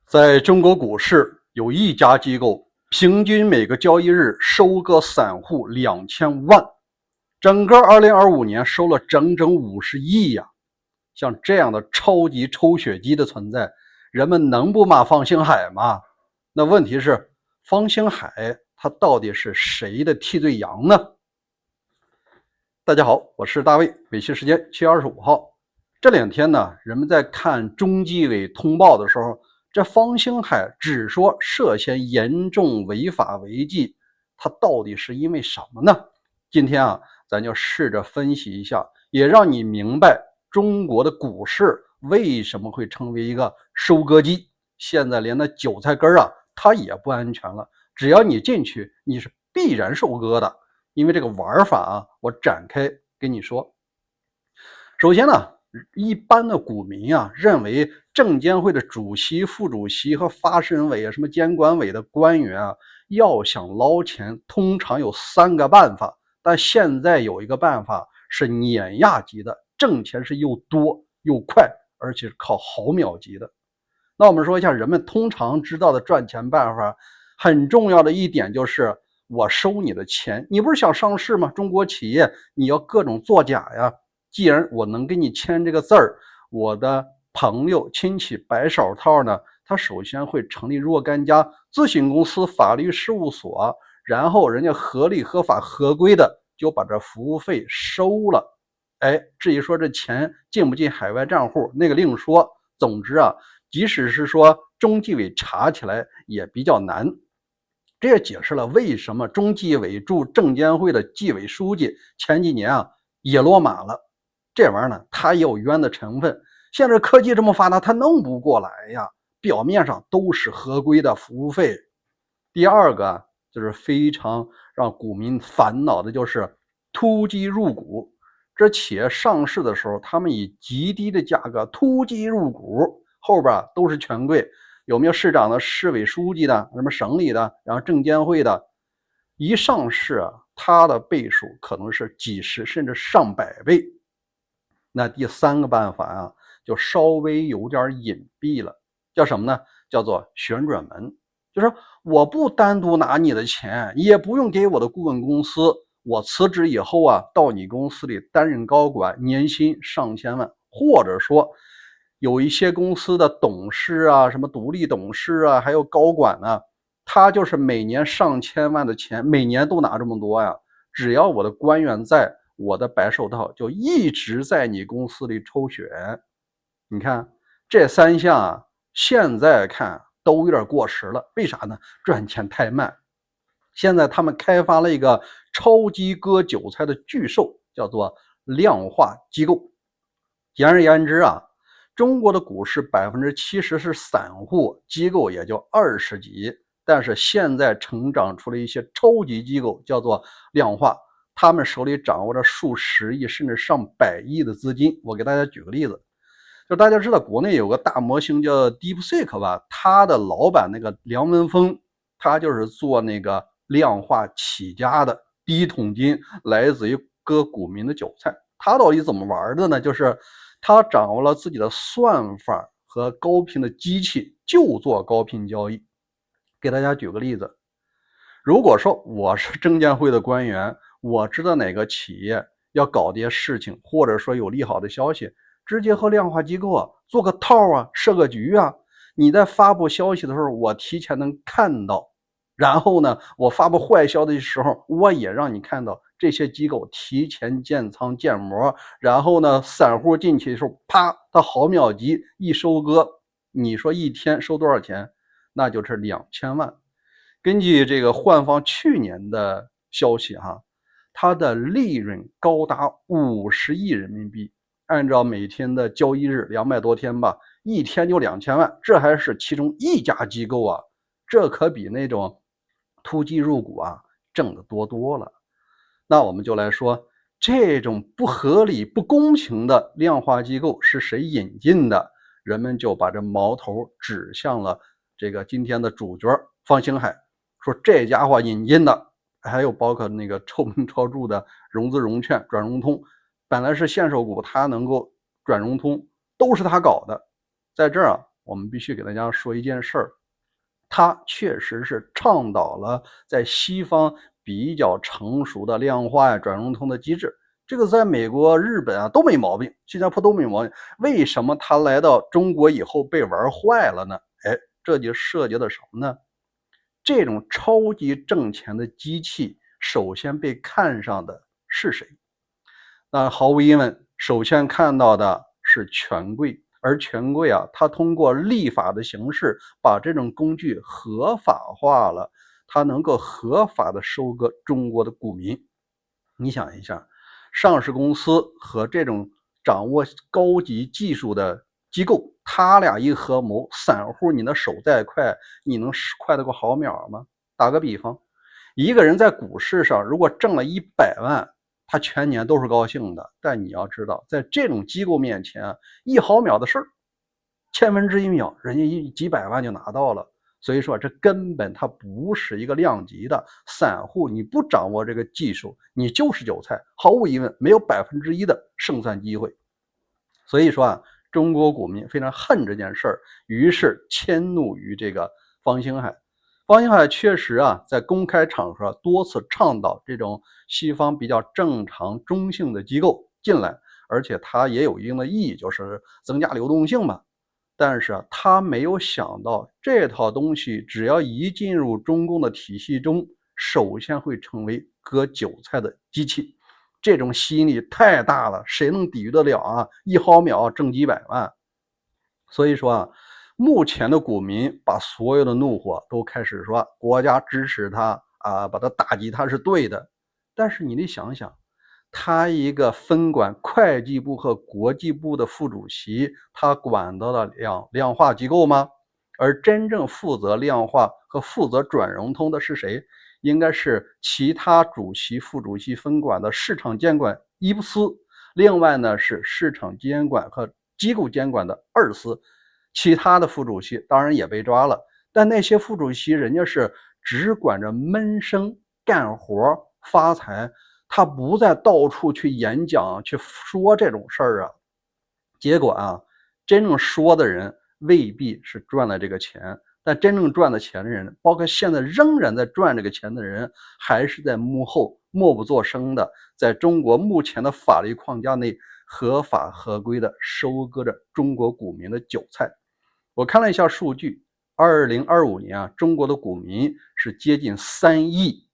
在中国股市有一家机构，平均每个交易日收割散户2000万，整个2025年收了整整50亿呀！像这样的超级抽血机的存在，人们能不骂方星海吗？那问题是，方星海他到底是谁的替罪羊呢？大家好，我是大卫，北京时间7月25号。这两天呢，人们在看中纪委通报的时候，这方星海只说涉嫌严重违法违纪，他到底是因为什么呢？今天啊，咱就试着分析一下，也让你明白中国的股市为什么会成为一个收割机。现在连那韭菜根啊，它也不安全了，只要你进去，你是必然收割的。因为这个玩法啊，我展开跟你说。首先呢，一般的股民啊，认为证监会的主席、副主席和发审委啊，什么监管委的官员啊，要想捞钱，通常有3个办法。但现在有一个办法是碾压级的，挣钱是又多又快，而且是靠毫秒级的。那我们说一下人们通常知道的赚钱办法，很重要的一点就是我收你的钱，你不是想上市吗？中国企业你要各种作假呀。既然我能给你签这个字儿，我的朋友亲戚白手套呢，他首先会成立若干家咨询公司、法律事务所，然后人家合理、合法、合规的就把这服务费收了。至于说这钱进不进海外账户，那个另说。总之啊，即使是说中纪委查起来也比较难。这也解释了为什么中纪委驻证监会的纪委书记前几年啊也落马了。这玩意儿呢，他也有冤的成分。现在科技这么发达，他弄不过来呀。表面上都是合规的服务费。第二个就是非常让股民烦恼的，就是突击入股。这企业上市的时候，他们以极低的价格突击入股，后边都是权贵，有没有市长的、市委书记的、什么省里的，然后证监会的，一上市啊，它的倍数可能是几十甚至上百倍。那第3个办法啊，就稍微有点隐蔽了，叫什么呢？叫做旋转门。就是我不单独拿你的钱，也不用给我的顾问公司，我辞职以后啊，到你公司里担任高管，年薪上千万。或者说有一些公司的董事啊，什么独立董事啊，还有高管啊，他就是每年上千万的钱，每年都拿这么多呀。只要我的官员在，我的白手套就一直在你公司里抽血。你看这3项啊，现在看都有点过时了。为啥呢？赚钱太慢。现在他们开发了一个超级割韭菜的巨兽，叫做量化机构。简而言之啊，中国的股市70%是散户，机构也就20几。但是现在成长出了一些超级机构，叫做量化，他们手里掌握着数十亿甚至上百亿的资金。我给大家举个例子，就大家知道国内有个大模型叫 DeepSeek 吧，他的老板那个梁文峰，他就是做那个量化起家的，第一桶金来自于割股民的韭菜。他到底怎么玩的呢？就是他掌握了自己的算法和高频的机器，就做高频交易。给大家举个例子，如果说我是证监会的官员，我知道哪个企业要搞点事情，或者说有利好的消息，直接和量化机构啊做个套啊，设个局啊。你在发布消息的时候，我提前能看到，然后呢，我发布坏消息的时候，我也让你看到。这些机构提前建仓建模，然后呢，散户进去的时候，啪，它毫秒级一收割，你说一天收多少钱？那就是2000万。根据这个换方去年的消息哈，它的利润高达50亿人民币，按照每天的交易日200多天吧，一天就2000万，这还是其中一家机构啊，这可比那种突击入股啊挣得多了。那我们就来说，这种不合理、不公平的量化机构是谁引进的？人们就把这矛头指向了这个今天的主角方星海，说这家伙引进的，还有包括那个臭名昭著的融资融券转融通，本来是限售股，他能够转融通，都是他搞的。在这儿啊，我们必须给大家说一件事儿，他确实是倡导了在西方比较成熟的量化转融通的机制，这个在美国、日本啊都没毛病，新加坡都没毛病。为什么他来到中国以后被玩坏了呢？这就涉及到什么呢？这种超级挣钱的机器，首先被看上的是谁？那毫无疑问，首先看到的是权贵，而权贵啊，他通过立法的形式把这种工具合法化了，他能够合法的收割中国的股民。你想一下，上市公司和这种掌握高级技术的机构，他俩一合谋，散户你的手再快，你能快得过毫秒吗？打个比方，一个人在股市上如果挣了100万，他全年都是高兴的。但你要知道，在这种机构面前，1毫秒的事儿，千分之一秒，人家几百万就拿到了。所以说，这根本它不是一个量级的散户，你不掌握这个技术，你就是韭菜，毫无疑问，没有1%的胜算机会。所以说啊，中国股民非常恨这件事儿，于是迁怒于这个方兴海。方兴海确实啊，在公开场合多次倡导这种西方比较正常中性的机构进来，而且它也有一定的意义，就是增加流动性嘛。但是啊，他没有想到这套东西只要一进入中共的体系中，首先会成为割韭菜的机器。这种吸引力太大了，谁能抵御得了啊？1毫秒挣几百万。所以说啊，目前的股民把所有的怒火都开始说国家支持他啊，把他打击他是对的。但是你得想想，他一个分管会计部和国际部的副主席，他管到了量化机构吗？而真正负责量化和负责转融通的是谁？应该是其他主席、副主席分管的市场监管一司，另外呢是市场监管和机构监管的2司，其他的副主席当然也被抓了，但那些副主席人家是只管着闷声干活发财，他不再到处去演讲去说这种事儿啊。结果啊，真正说的人未必是赚了这个钱，但真正赚的钱的人，包括现在仍然在赚这个钱的人，还是在幕后默不作声的，在中国目前的法律框架内合法合规的收割着中国股民的韭菜。我看了一下数据，2025年啊，中国的股民是接近3亿，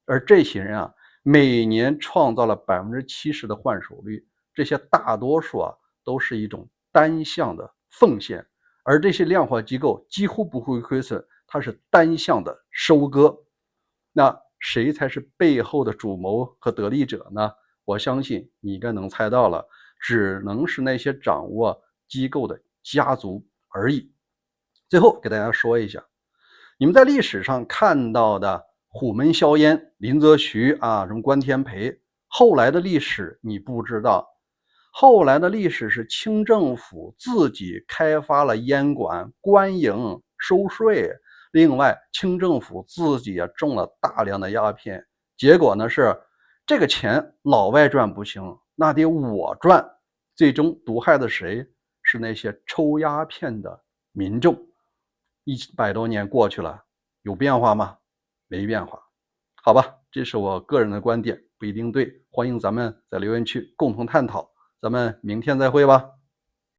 而这些人啊，每年创造了70%的换手率，这些大多数啊都是一种单向的奉献，而这些量化机构几乎不会亏损，它是单向的收割。那谁才是背后的主谋和得利者呢？我相信你应该能猜到了，只能是那些掌握机构的家族而已。最后给大家说一下，你们在历史上看到的虎门销烟、林则徐啊，什么关天培，后来的历史你不知道。后来的历史是清政府自己开发了烟馆、官营收税，另外清政府自己也种了大量的鸦片，结果呢是这个钱老外赚不行，那得我赚，最终毒害的谁？是那些抽鸦片的民众。100多年过去了，有变化吗？没变化。好吧，这是我个人的观点，不一定对，欢迎咱们在留言区共同探讨，咱们明天再会吧。